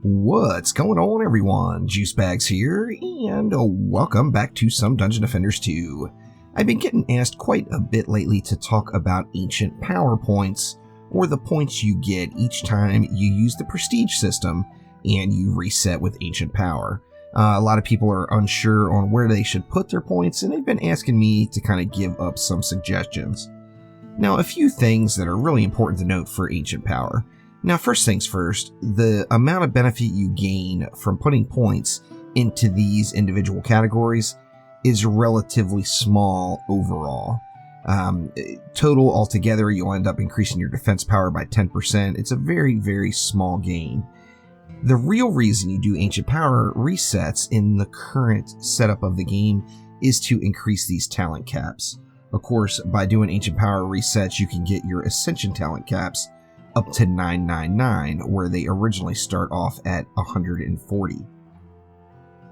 What's going on, everyone? Juicebags here, and welcome back to some Dungeon Defenders 2. I've been getting asked quite a bit lately to talk about ancient power points, or the points you get each time you use the prestige system and you reset with ancient power. A lot of people are unsure on where they should put their points, and they've been asking me to kind of give up some suggestions. Now, a few things that are really important to note for ancient power. Now, first things first, the amount of benefit you gain from putting points into these individual categories is relatively small overall. Total altogether, you'll end up increasing your defense power by 10%. It's a very, very small gain. The real reason you do ancient power resets in the current setup of the game is to increase these talent caps. Of course, by doing ancient power resets, you can get your ascension talent caps up to 999, where they originally start off at 140.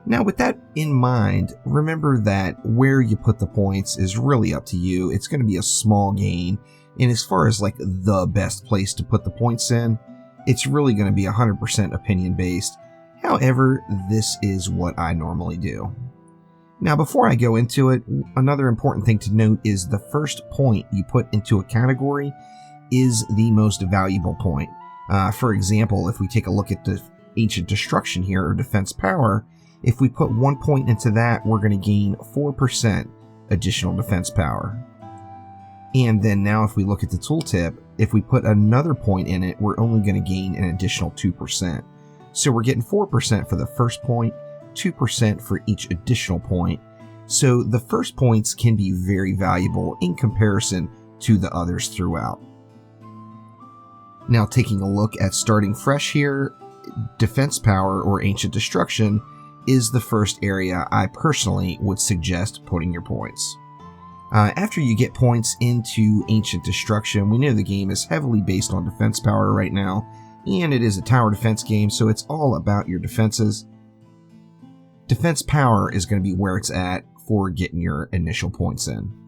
Now, with that in mind, remember that where you put the points is really up to you. It's going to be a small gain, and as far as like the best place to put the points in, it's really going to be 100% opinion based. However, this is what I normally do. Now, before I go into it, another important thing to note is the first point you put into a category is the most valuable point. For example, if we take a look at the Ancient Destruction here, or Defense Power, if we put 1 point into that, we're going to gain 4% additional defense power. And then now if we look at the tooltip, if we put another point in it, we're only going to gain an additional 2%. So we're getting 4% for the first point, 2% for each additional point. So the first points can be very valuable in comparison to the others throughout. Now, taking a look at starting fresh here, Defense Power or Ancient Destruction is the first area I personally would suggest putting your points. After you get points into Ancient Destruction, we know the game is heavily based on Defense Power right now, and it is a tower defense game, so it's all about your defenses. Defense Power is going to be where it's at for getting your initial points in.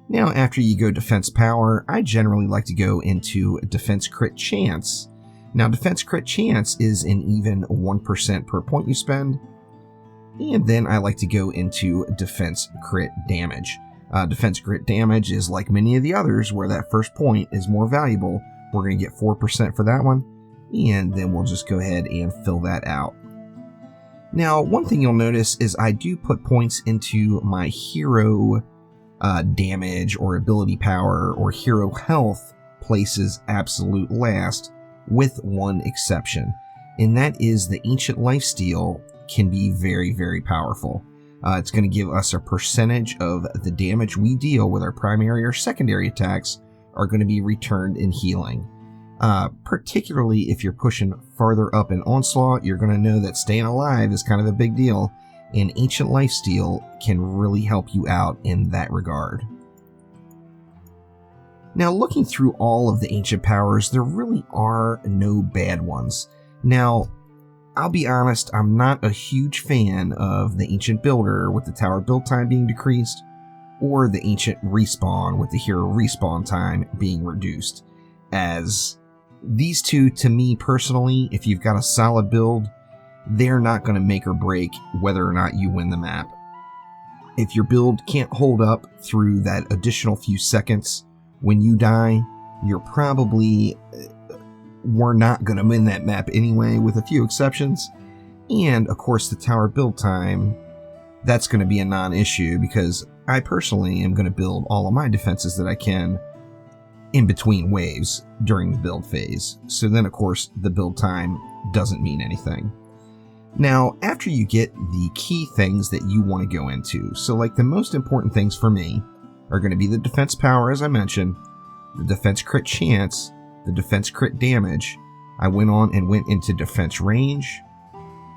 Now, after you go Defense Power, I generally like to go into Defense Crit Chance. Now, Defense Crit Chance is an even 1% per point you spend. And then I like to go into Defense Crit Damage. Defense Crit Damage is like many of the others, where that first point is more valuable. We're going to get 4% for that one, and then we'll just go ahead and fill that out. Now, one thing you'll notice is I do put points into my hero damage or ability power or hero health places absolute last, with one exception, and that is the Ancient Lifesteal can be very, very powerful. It's going to give us a percentage of the damage we deal with our primary or secondary attacks are going to be returned in healing. Particularly if you're pushing farther up in Onslaught, you're going to know that staying alive is kind of a big deal, and Ancient Lifesteal can really help you out in that regard. Now, looking through all of the ancient powers, there really are no bad ones. Now, I'll be honest, I'm not a huge fan of the Ancient Builder with the tower build time being decreased, or the Ancient Respawn with the hero respawn time being reduced, as these two, to me personally, if you've got a solid build, they're not going to make or break whether or not you win the map. If your build can't hold up through that additional few seconds when you die, you're probably we're not going to win that map anyway, with a few exceptions. And of course, the tower build time, that's going to be a non-issue, because I personally am going to build all of my defenses that I can in between waves during the build phase. So then, of course, the build time doesn't mean anything. Now, after you get the key things that you want to go into, so like the most important things for me are going to be the Defense Power, as I mentioned, the Defense Crit Chance, the Defense Crit Damage. I went on and went into Defense Range.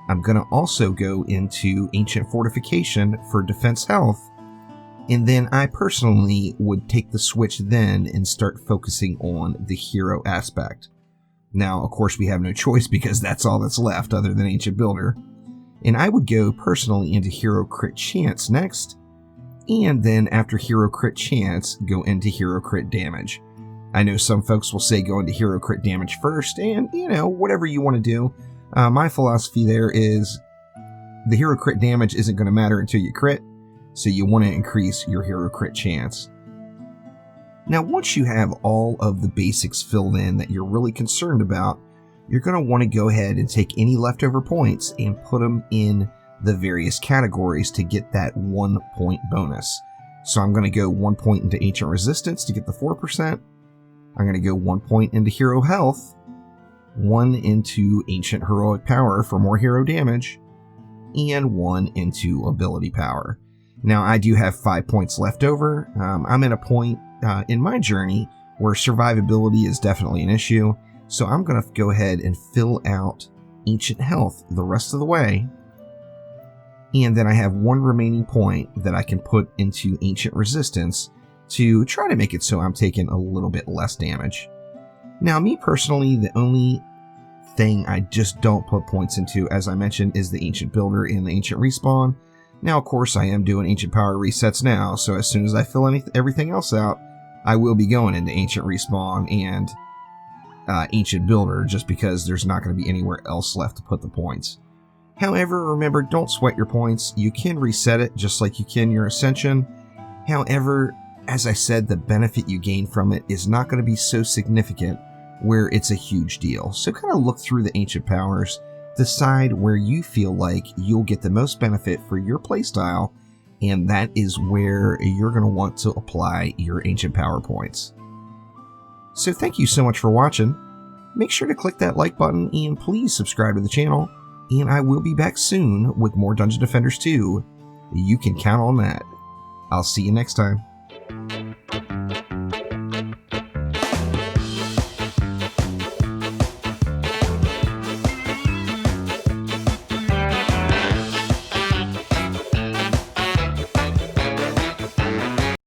I'm going to also go into Ancient Fortification for Defense Health, and then I personally would take the switch then and start focusing on the hero aspect. Now, of course, we have no choice because that's all that's left other than Ancient Builder. And I would go personally into Hero Crit Chance next, and then after Hero Crit Chance, go into Hero Crit Damage. I know some folks will say go into Hero Crit Damage first, and, whatever you want to do. My philosophy there is the hero crit damage isn't going to matter until you crit, so you want to increase your hero crit chance. Now, once you have all of the basics filled in that you're really concerned about, you're going to want to go ahead and take any leftover points and put them in the various categories to get that 1 point bonus. So I'm going to go 1 point into Ancient Resistance to get the 4%. I'm going to go 1 point into Hero Health, 1 into Ancient Heroic Power for more hero damage, and 1 into Ability Power. Now, I do have 5 points left over. I'm at a point in my journey where survivability is definitely an issue, so I'm going to go ahead and fill out Ancient Health the rest of the way, and then I have 1 remaining point that I can put into Ancient Resistance to try to make it so I'm taking a little bit less damage. Now, me personally, the only thing I just don't put points into, as I mentioned, is the Ancient Builder and the Ancient Respawn. Now, of course, I am doing Ancient Power resets now, so as soon as I fill everything else out, I will be going into Ancient Respawn and Ancient Builder, just because there's not going to be anywhere else left to put the points. However, remember, don't sweat your points. You can reset it just like you can your Ascension. However, as I said, the benefit you gain from it is not going to be so significant where it's a huge deal. So kind of look through the Ancient Powers, decide where you feel like you'll get the most benefit for your playstyle, and that is where you're going to want to apply your Ancient Power points. So thank you so much for watching. Make sure to click that like button and please subscribe to the channel, and I will be back soon with more Dungeon Defenders 2. You can count on that. I'll see you next time.